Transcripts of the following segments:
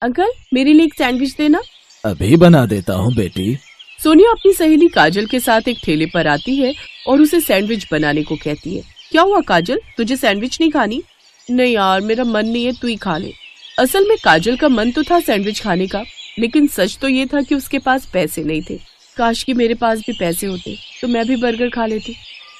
Uncle मेरे लिए एक सैंडविच देना। अभी बना देता हूँ बेटी। सोनिया अपनी सहेली काजल के साथ एक ठेले पर आती है और उसे सैंडविच बनाने को कहती है। क्या हुआ काजल, तुझे सैंडविच नहीं खानी? नहीं यार, मेरा मन नहीं है, तू ही खा ले। असल में काजल का मन तो था सैंडविच खाने का, लेकिन सच तो ये था कि उसके पास पैसे नहीं थे। काश कि मेरे पास भी पैसे होते तो मैं भी बर्गर खा लेती,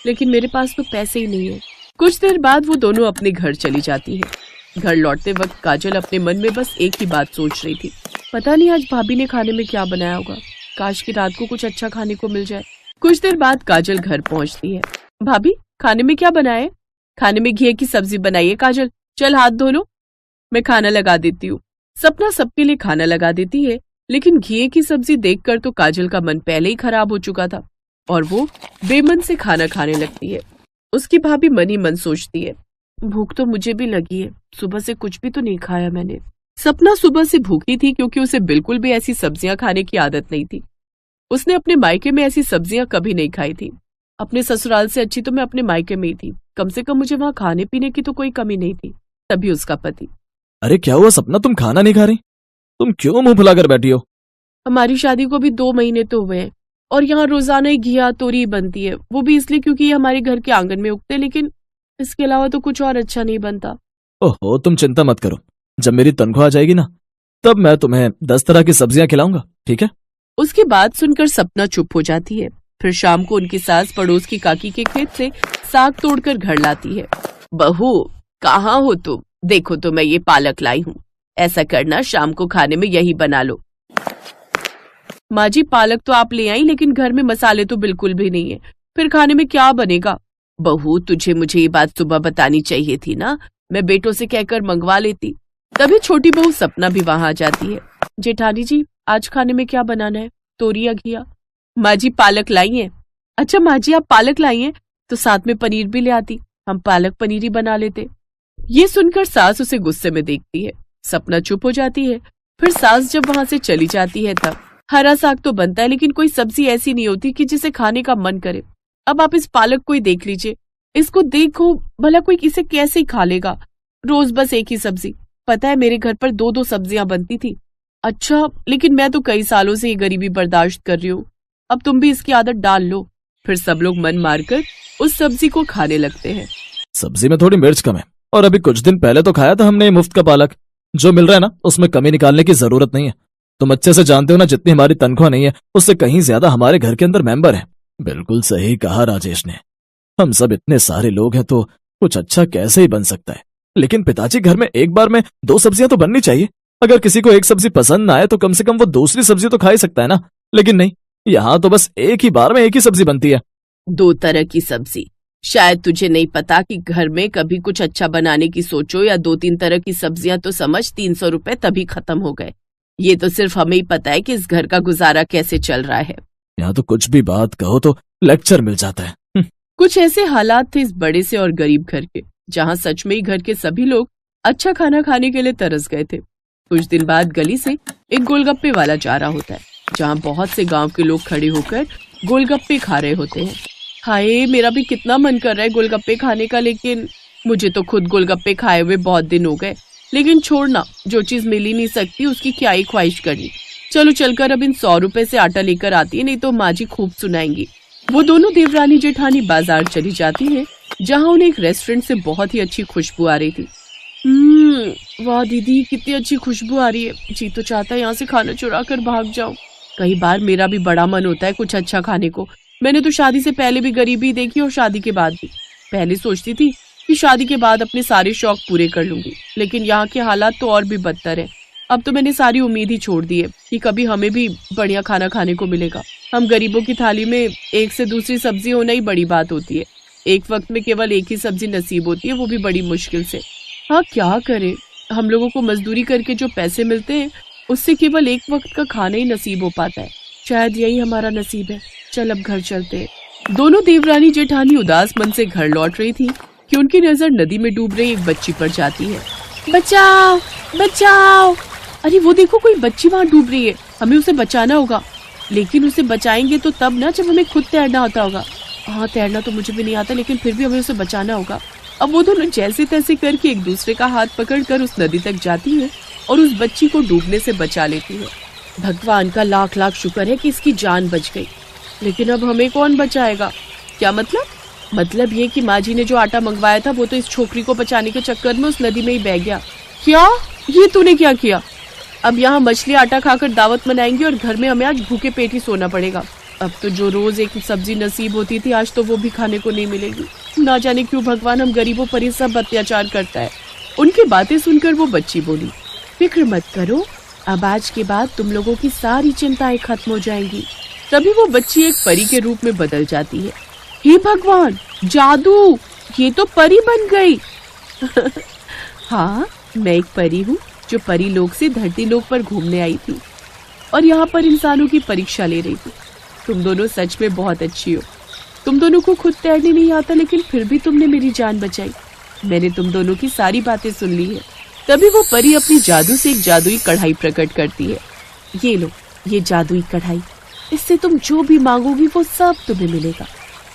लेकिन मेरे पास तो पैसे ही नहीं है। कुछ देर बाद वो दोनों अपने घर चली जाती है। घर लौटते वक्त काजल अपने मन में बस एक ही बात सोच रही थी, पता नहीं आज भाभी ने खाने में क्या बनाया होगा, काश की रात को कुछ अच्छा खाने को मिल जाए। कुछ देर बाद काजल घर पहुंचती है। भाभी खाने में क्या बनाए? खाने में घिये की सब्जी बनाई है काजल, चल हाथ धो लो, मैं खाना लगा देती हूँ। सपना सबके लिए खाना लगा देती है, लेकिन घिये की सब्जी देखकर तो काजल का मन पहले ही खराब हो चुका था और वो बेमन से खाना खाने लगती है। उसकी भाभी मन ही मन सोचती है, भूख तो मुझे भी लगी है, सुबह से कुछ भी तो नहीं खाया मैंने। सपना सुबह से भूखी थी क्योंकि उसे बिल्कुल भी ऐसी सब्जियां खाने की आदत नहीं थी। उसने अपने मायके में ऐसी सब्जियां कभी नहीं खाई थी। अपने ससुराल से अच्छी तो मैं अपने मायके में ही थी, कम से कम मुझे वहाँ खाने पीने की तो कोई कमी नहीं थी। तभी उसका पति, अरे क्या हुआ सपना, तुम खाना नहीं खा रही? तुम क्यों मुंह फुलाकर बैठी हो? हमारी शादी को भी 2 महीने तो हुए हैं और यहाँ रोजाना ही घिया तोरी बनती है, वो भी इसलिए क्योंकि ये हमारे घर के आंगन में उगते, लेकिन इसके अलावा तो कुछ और अच्छा नहीं बनता। ओहो, तुम चिंता मत करो, जब मेरी तनख्वाह आ जाएगी ना तब मैं तुम्हें 10 तरह की सब्जियां खिलाऊंगा, ठीक है? उसकी बात सुनकर सपना चुप हो जाती है। फिर शाम को उनकी सास पड़ोस की काकी के खेत से साग तोड़कर घर लाती है। बहू कहाँ हो तुम? देखो तो मैं ये पालक लाई हूँ, ऐसा करना शाम को खाने में यही बना लो। माँ जी पालक तो आप ले आई, लेकिन घर में मसाले तो बिल्कुल भी नहीं है, फिर खाने में क्या बनेगा? बहू तुझे मुझे ये बात सुबह बतानी चाहिए थी ना, मैं बेटों से कहकर मंगवा लेती। तभी छोटी बहू सपना भी वहां आ जाती है। जेठानी जी आज खाने में क्या बनाना है, तोरी या घिया? माँ जी पालक लाई है। अच्छा माँ जी आप पालक लाई हैं, तो साथ में पनीर भी ले आती, हम पालक पनीर ही बना लेते। ये सुनकर सास उसे गुस्से में देखती है। सपना चुप हो जाती है। फिर सास जब वहां से चली जाती है तब हरा साग तो बनता है, लेकिन कोई सब्जी ऐसी नहीं होती कि जिसे खाने का मन करे। अब आप इस पालक को ही देख लीजिए, इसको देखो भला कोई इसे कैसे ही खा लेगा, रोज बस एक ही सब्जी। पता है मेरे घर पर 2-2 सब्जियां बनती थी। अच्छा लेकिन मैं तो कई सालों से ये गरीबी बर्दाश्त कर रही हूँ, अब तुम भी इसकी आदत डाल लो। फिर सब लोग मन मारकर उस सब्जी को खाने लगते हैं। सब्जी में थोड़ी मिर्च कम है, और अभी कुछ दिन पहले तो खाया था हमने मुफ्त का पालक, जो मिल रहा है ना उसमें कमी निकालने की जरूरत नहीं है। तुम अच्छे से जानते हो ना, जितनी हमारी तनख्वाह नहीं है उससे कहीं ज्यादा हमारे घर के अंदर मेंबर है। बिल्कुल सही कहा राजेश ने, हम सब इतने सारे लोग हैं तो कुछ अच्छा कैसे ही बन सकता है। लेकिन पिताजी घर में एक बार में 2 सब्जियां तो बननी चाहिए। अगर किसी को एक सब्जी पसंद ना आए तो कम से कम वो दूसरी सब्जी तो खा ही सकता है ना। लेकिन नहीं, यहाँ तो बस एक ही बार में एक ही सब्जी बनती है। 2 तरह की सब्जी? शायद तुझे नहीं पता कि घर में कभी कुछ अच्छा बनाने की सोचो या 2-3 तरह की सब्जियां तो समझ 300 रुपए तभी खत्म हो गए। ये तो सिर्फ हमें ही पता है कि इस घर का गुजारा कैसे चल रहा है। यहाँ तो कुछ भी बात कहो तो लेक्चर मिल जाता है। कुछ ऐसे हालात थे इस बड़े से और गरीब घर के, जहाँ सच में ही घर के सभी लोग अच्छा खाना खाने के लिए तरस गए थे। कुछ दिन बाद गली से एक गोलगप्पे वाला जा रहा होता है, जहाँ बहुत से गांव के लोग खड़े होकर गोलगप्पे खा रहे होते हैं। हाय मेरा भी कितना मन कर रहा है गोलगप्पे खाने का, लेकिन मुझे तो खुद गोलगप्पे खाए हुए बहुत दिन हो गए। लेकिन छोड़ना, जो चीज मिल ही नहीं सकती उसकी क्या ही ख्वाहिश करनी। चलो चलकर अब इन 100 रुपए से आटा लेकर आती है, नहीं तो माँ जी खूब सुनाएंगी। वो दोनों देवरानी जेठानी बाजार चली जाती है, जहाँ उन्हें एक रेस्टोरेंट से बहुत ही अच्छी खुशबू आ रही थी। वाह दीदी कितनी अच्छी खुशबू आ रही है, जी तो चाहता है यहाँ से खाना चुरा कर भाग जाऊं। कई बार मेरा भी बड़ा मन होता है कुछ अच्छा खाने को। मैंने तो शादी से पहले भी गरीबी देखी और शादी के बाद भी। पहले सोचती थी कि शादी के बाद अपने सारे शौक पूरे कर लूंगी, लेकिन यहाँ के हालात तो और भी बदतर है। अब तो मैंने सारी उम्मीद ही छोड़ दी है कि कभी हमें भी बढ़िया खाना खाने को मिलेगा। हम गरीबों की थाली में एक से दूसरी सब्जी होना ही बड़ी बात होती है। एक वक्त में केवल एक ही सब्जी नसीब होती है, वो भी बड़ी मुश्किल से। हाँ क्या करें, हम लोगों को मजदूरी करके जो पैसे मिलते हैं उससे केवल एक वक्त का खाना ही नसीब हो पाता है। शायद यही हमारा नसीब है। चल अब घर चलते हैं। दोनों देवरानी जेठानी उदास मन से घर लौट रही थी कि उनकी नजर नदी में डूब रही एक बच्ची पर जाती है। बचाओ बचाओ! अरे वो देखो कोई बच्ची वहाँ डूब रही है, हमें उसे बचाना होगा। लेकिन उसे बचाएंगे तो तब ना जब हमें खुद तैरना आता होगा। हाँ तैरना तो मुझे भी नहीं आता, लेकिन फिर भी हमें उसे बचाना होगा। अब वो दोनों जैसे तैसे करके एक दूसरे का हाथ पकड़कर उस नदी तक जाती है और उस बच्ची को डूबने से बचा लेती है। भगवान का लाख लाख शुक्र है कि इसकी जान बच गई। लेकिन अब हमें कौन बचाएगा? क्या मतलब? मतलब ये कि माँ जी ने जो आटा मंगवाया था वो तो इस छोकरी को बचाने के चक्कर में उस नदी में ही बह गया। क्या? ये तूने क्या किया? अब यहाँ मछली आटा खाकर दावत मनाएंगे और घर में हमें आज भूखे पेट ही सोना पड़ेगा। अब तो जो रोज एक सब्जी नसीब होती थी आज तो वो भी खाने को नहीं मिलेगी। ना जाने क्यों भगवान हम गरीबों पर ये सब अत्याचार करता है। उनकी बातें सुनकर वो बच्ची बोली, फिक्र मत करो, अब आज के बाद तुम लोगों की सारी चिंताएं खत्म हो जाएंगी। तभी वो बच्ची एक परी के रूप में बदल जाती है। हे भगवान, जादू! ये तो परी बन गई। हाँ, मैं एक परी हूँ जो परी लोक से धरती लोक पर घूमने आई थी और यहाँ पर इंसानों की परीक्षा ले रही थी। तुम दोनों सच में बहुत अच्छी हो। तुम दोनों को खुद तैरने नहीं आता लेकिन फिर भी तुमने मेरी जान बचाई। मैंने तुम दोनों की सारी बातें सुन ली है। तभी वो परी अपनी जादू से एक जादुई कढ़ाई प्रकट करती है। ये लो, ये जादुई कढ़ाई, इससे तुम जो भी मांगोगी वो सब तुम्हें मिलेगा।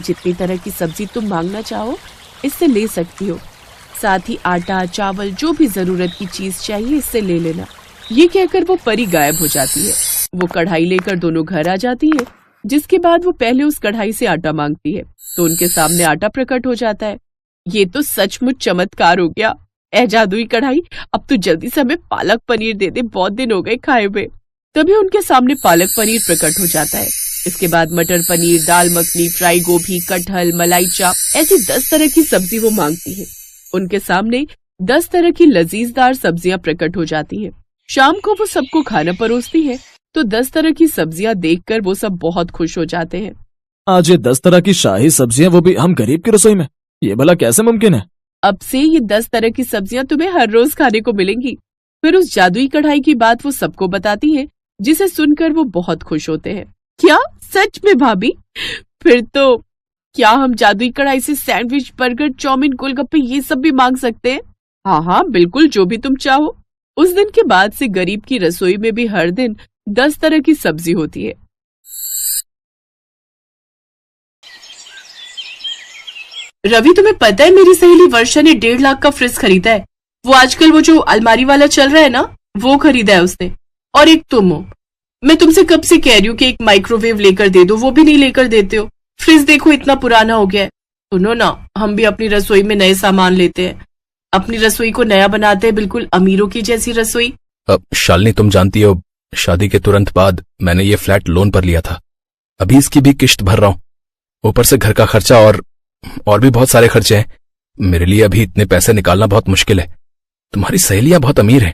जितनी तरह की सब्जी तुम मांगना चाहो इससे ले सकती हो। साथ ही आटा, चावल, जो भी जरूरत की चीज चाहिए इससे ले लेना। ये कहकर वो परी गायब हो जाती है। वो कढ़ाई लेकर दोनों घर आ जाती है, जिसके बाद वो पहले उस कढ़ाई से आटा मांगती है तो उनके सामने आटा प्रकट हो जाता है। ये तो सचमुच चमत्कार हो गया। ए जादुई कढ़ाई, अब तो जल्दी से हमें पालक पनीर दे दे, बहुत दिन हो गए खाए हुए। तभी उनके सामने पालक पनीर प्रकट हो जाता है। इसके बाद मटर पनीर, दाल मखनी, फ्राई गोभी, कटहल, मलाई चाप, ऐसी 10 तरह की सब्जी वो मांगती है। उनके सामने 10 तरह की लजीजदार सब्जियां प्रकट हो जाती हैं। शाम को वो सबको खाना परोसती है तो 10 तरह की सब्जियां देखकर वो सब बहुत खुश हो जाते हैं। आज ये 10 तरह की शाही सब्जियां, वो भी हम गरीब की रसोई में, ये भला कैसे मुमकिन है? अब से ये 10 तरह की सब्जियां तुम्हें हर रोज खाने को मिलेंगी। फिर उस जादुई कढ़ाई की बात वो सबको बताती है, जिसे सुनकर वो बहुत खुश होते हैं। क्या सच में भाभी? फिर तो क्या हम जादुई कढ़ाई से सैंडविच, बर्गर, चाउमीन, गोलगप्पे ये सब भी मांग सकते हैं? हाँ हाँ बिल्कुल, जो भी तुम चाहो। उस दिन के बाद से गरीब की रसोई में भी हर दिन 10 तरह की सब्जी होती है। रवि, तुम्हें पता है मेरी सहेली वर्षा ने 1.5 लाख का फ्रिज खरीदा है। वो आजकल वो जो अलमारी वाला चल रहा है ना, वो खरीदा है उसने। और एक तुम हो। मैं तुमसे कब से कह रही हूँ कि एक माइक्रोवेव लेकर दे दो, वो भी नहीं लेकर देते हो। फ्रिज देखो इतना पुराना हो गया है। सुनो ना, हम भी अपनी रसोई में नए सामान लेते हैं, अपनी रसोई को नया बनाते हैं, बिल्कुल अमीरों की जैसी रसोई। शालिनी, तुम जानती हो शादी के तुरंत बाद मैंने ये फ्लैट लोन पर लिया था। अभी इसकी भी किश्त भर रहा हूँ, ऊपर से घर का खर्चा और भी बहुत सारे खर्चे हैं। मेरे लिए अभी इतने पैसे निकालना बहुत मुश्किल है। तुम्हारी सहेलियां बहुत अमीर हैं,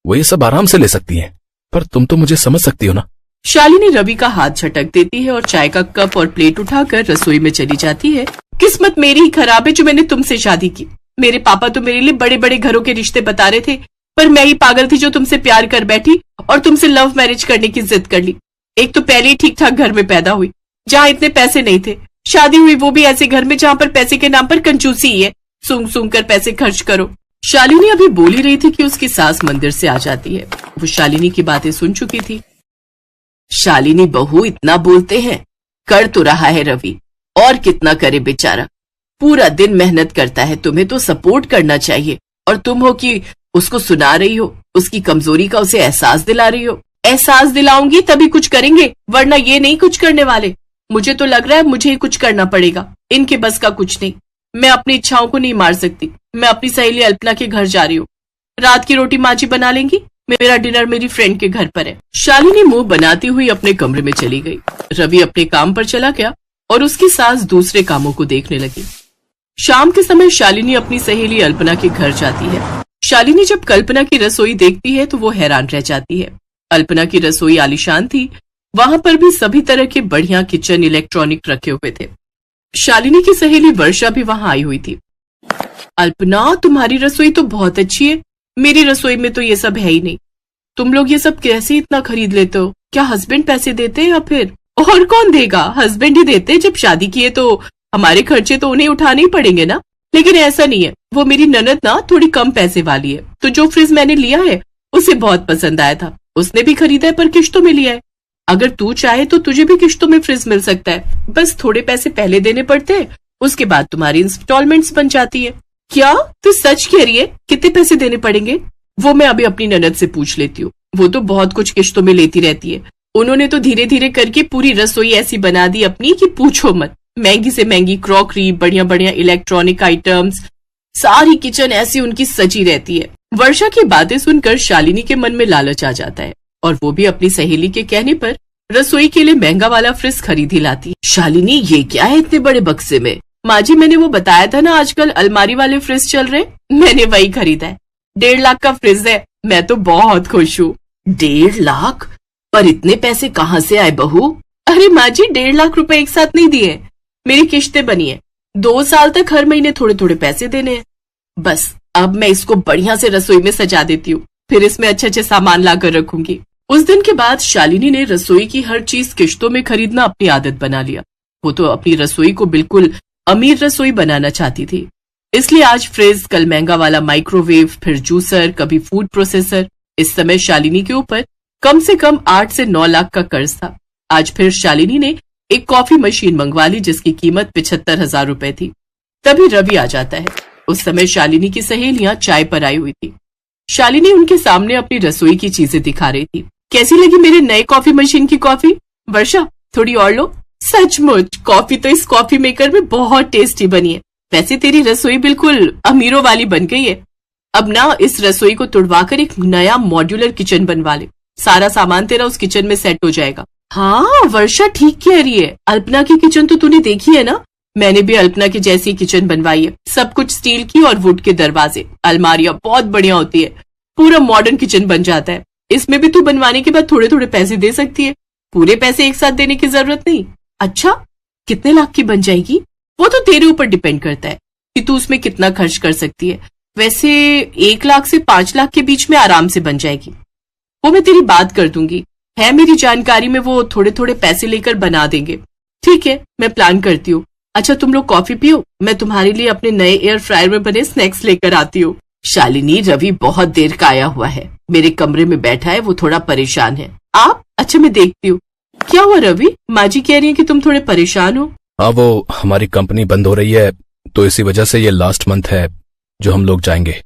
वो ये सब आराम से ले सकती हैं, पर तुम तो मुझे समझ सकती हो ना। शालिनी रवि का हाथ झटक देती है और चाय का कप और प्लेट उठाकर रसोई में चली जाती है। किस्मत मेरी ही खराब है जो मैंने तुमसे शादी की। मेरे पापा तो मेरे लिए बड़े बड़े घरों के रिश्ते बता रहे थे, पर मैं ही पागल थी जो तुमसे प्यार कर बैठी और तुमसे लव मैरिज करने की जिद कर ली। एक तो पहले ही ठीक ठाक घर में पैदा हुई जहाँ इतने पैसे नहीं थे, शादी हुई वो भी ऐसे घर में जहाँ पर पैसे के नाम पर कंजूसी ही है, सूंघ सूंघ कर पैसे खर्च करो। शालिनी अभी बोल ही रही थी कि उसकी सास मंदिर से आ जाती है। वो शालिनी की बातें सुन चुकी थी। शालिनी बहू, इतना बोलते हैं, कर तो रहा है रवि, और कितना करे बेचारा, पूरा दिन मेहनत करता है, तुम्हें तो सपोर्ट करना चाहिए। और तुम हो कि उसको सुना रही हो, उसकी कमजोरी का उसे एहसास दिला रही हो। एहसास दिलाऊंगी तभी कुछ करेंगे, वरना ये नहीं कुछ करने वाले। मुझे तो लग रहा है मुझे ही कुछ करना पड़ेगा, इनके बस का कुछ नहीं। मैं अपनी इच्छाओं को नहीं मार सकती। मैं अपनी सहेली अल्पना के घर जा रही हूँ, रात की रोटी माँ जी बना लेंगी, मेरा डिनर मेरी फ्रेंड के घर पर है। शालिनी मुंह बनाती हुई अपने कमरे में चली गई। रवि अपने काम पर चला गया और उसकी सास दूसरे कामों को देखने लगी। शाम के समय शालिनी अपनी सहेली अल्पना के घर जाती है। शालिनी जब कल्पना की रसोई देखती है तो वो हैरान रह जाती है। अल्पना की रसोई आलीशान थी, वहां पर भी सभी तरह के बढ़िया किचन इलेक्ट्रॉनिक रखे हुए थे। शालिनी की सहेली वर्षा भी वहां आई हुई थी। अल्पना, तुम्हारी रसोई तो बहुत अच्छी है, मेरी रसोई में तो ये सब है ही नहीं। तुम लोग ये सब कैसे इतना खरीद लेते हो? क्या हस्बैंड पैसे देते हैं या फिर और कौन देगा? हस्बैंड ही देते। जब शादी की है तो हमारे खर्चे तो उन्हें उठाने ही पड़ेंगे ना। लेकिन ऐसा नहीं है, वो मेरी ननद ना थोड़ी कम पैसे वाली है, तो जो फ्रिज मैंने लिया है उसे बहुत पसंद आया था, उसने भी खरीदा है पर किश्तों में लिया है। अगर तू चाहे तो तुझे भी किश्तों में फ्रिज मिल सकता है, बस थोड़े पैसे पहले देने पड़ते हैं, उसके बाद तुम्हारी इंस्टॉलमेंट्स बन जाती है। क्या तू सच कह रही है? कितने पैसे देने पड़ेंगे? वो मैं अभी अपनी ननद से पूछ लेती हूँ, वो तो बहुत कुछ किश्तों में लेती रहती है। उन्होंने तो धीरे धीरे करके पूरी रसोई ऐसी बना दी अपनी कि पूछो मत। महंगी से महंगी क्रॉकरी, बढ़िया बढ़िया इलेक्ट्रॉनिक आइटम्स, सारी किचन ऐसी उनकी सजी रहती है। वर्षा की बातें सुनकर शालिनी के मन में लालच आ जाता है और वो भी अपनी सहेली के कहने पर रसोई के लिए महंगा वाला फ्रिज खरीद ही लाती है। शालिनी, ये क्या है इतने बड़े बक्से में? माँ जी, मैंने वो बताया था ना आजकल अलमारी वाले फ्रिज चल रहे, मैंने वही खरीदा है। 1.5 लाख का फ्रिज है, मैं तो बहुत खुश हूँ। 1.5 लाख? पर इतने पैसे कहाँ से आए बहू? अरे माँ जी, 1.5 लाख रुपए एक साथ नहीं दिए, मेरी किश्तें बनी है। 2 साल तक हर महीने थोड़े थोड़े पैसे देने हैं। बस अब मैं इसको बढ़िया से रसोई में सजा देती हूँ, फिर इसमें अच्छे अच्छे सामान लाकर रखूंगी। उस दिन के बाद शालिनी ने रसोई की हर चीज किश्तों में खरीदना अपनी आदत बना लिया। वो तो अपनी रसोई को बिल्कुल अमीर रसोई बनाना चाहती थी, इसलिए आज फ्रिज, कल महंगा वाला माइक्रोवेव, फिर जूसर, कभी फूड प्रोसेसर। इस समय शालिनी के ऊपर कम से कम 8 से 9 लाख का कर्ज था। आज फिर शालिनी ने एक कॉफी मशीन मंगवा ली जिसकी कीमत 75,000 रुपए थी। तभी रवि आ जाता है। उस समय शालिनी की सहेलियां चाय पर आई हुई थी। शालिनी उनके सामने अपनी रसोई की चीजें दिखा रही थी। कैसी लगी मेरे नए कॉफी मशीन की कॉफी? वर्षा, थोड़ी और लो। सचमुच कॉफी तो इस कॉफी मेकर में बहुत टेस्टी बनी है। वैसे तेरी रसोई बिल्कुल अमीरों वाली बन गई है। अब ना इस रसोई को तुड़वाकर एक नया मॉड्यूलर किचन बनवा ले, सारा सामान तेरा उस किचन में सेट हो जाएगा। हाँ वर्षा ठीक कह रही है, अल्पना की किचन तो तूने देखी है ना? मैंने भी अल्पना की जैसी किचन बनवाई है, सब कुछ स्टील की और वुड के दरवाजे, अलमारियां बहुत बढ़िया होती है, पूरा मॉडर्न किचन बन जाता है। इसमें भी तू बनवाने के बाद थोड़े थोड़े पैसे दे सकती है, पूरे पैसे एक साथ देने की जरूरत नहीं। अच्छा, कितने लाख की बन जाएगी? वो तो तेरे ऊपर डिपेंड करता है कि तू उसमें कितना खर्च कर सकती है। वैसे 1 लाख से 5 लाख के बीच में आराम से बन जाएगी। वो मैं तेरी बात कर दूंगी, है मेरी जानकारी में वो थोड़े थोड़े पैसे लेकर बना देंगे। ठीक है, मैं प्लान करती हूँ। अच्छा तुम लोग कॉफी पियो, मैं तुम्हारे लिए अपने नए एयर फ्रायर में बने स्नैक्स लेकर आती हूँ। शालिनी, रवि बहुत देर का आया हुआ है, मेरे कमरे में बैठा है, वो थोड़ा परेशान है। आप? अच्छा मैं देखती हूँ। क्या हुआ रवि? माँ जी कह रही है कि तुम थोड़े परेशान हो। हाँ, वो हमारी कंपनी बंद हो रही है तो इसी वजह से ये लास्ट मंथ है जो हम लोग जाएंगे।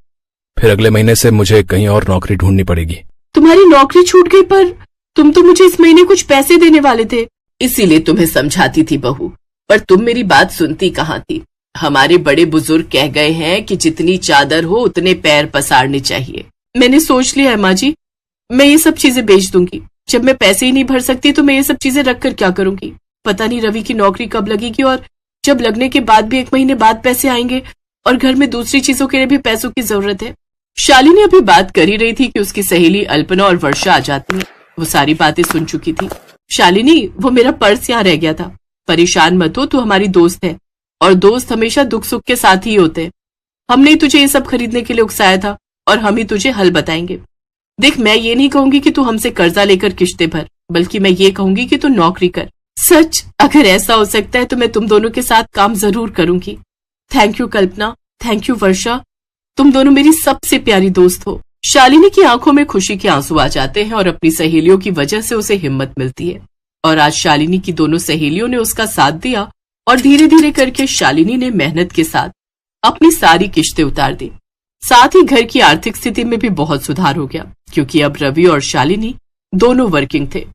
फिर अगले महीने से मुझे कहीं और नौकरी ढूंढनी पड़ेगी। तुम्हारी नौकरी छूट गई, पर तुम तो मुझे इस महीने कुछ पैसे देने वाले थे। इसीलिए तुम्हें समझाती थी बहू, पर तुम मेरी बात सुनती कहाँ थी। हमारे बड़े बुजुर्ग कह गए हैं कि जितनी चादर हो उतने पैर पसारने चाहिए। मैंने सोच लिया है माँ जी, मैं ये सब चीजें बेच दूंगी। जब मैं पैसे ही नहीं भर सकती तो मैं ये सब चीजें रखकर क्या करूंगी? पता नहीं रवि की नौकरी कब लगेगी, और जब लगने के बाद भी 1 महीने बाद पैसे आएंगे, और घर में दूसरी चीजों के लिए भी पैसों की जरूरत है। शालिनी अभी बात कर ही रही थी कि उसकी सहेली अल्पना और वर्षा आ जाती है। वो सारी बातें सुन चुकी थी। शालिनी, वो मेरा पर्स यहाँ रह गया था, परेशान मत हो, तू हमारी दोस्त है और दोस्त हमेशा दुख सुख के साथ ही होते हैं। हमने तुझे ये सब खरीदने के लिए उकसाया था और हम ही तुझे हल बताएंगे। देख, मैं ये नहीं कहूंगी कि तू हमसे कर्जा लेकर किश्तें भर, बल्कि मैं ये कहूंगी कि तू नौकरी कर। सच, अगर ऐसा हो सकता है तो मैं तुम दोनों के साथ काम जरूर करूंगी। Thank you Kalpana, thank you Varsha, तुम दोनों मेरी सबसे प्यारी दोस्त हो। शालिनी की आंखों में खुशी के आंसू आ जाते हैं और अपनी सहेलियों की वजह से उसे हिम्मत मिलती है। और आज शालिनी की दोनों सहेलियों ने उसका साथ दिया और धीरे धीरे करके शालिनी ने मेहनत के साथ अपनी सारी किश्तें उतार दी। साथ ही घर की आर्थिक स्थिति में भी बहुत सुधार हो गया, क्योंकि अब रवि और शालिनी दोनों वर्किंग थे।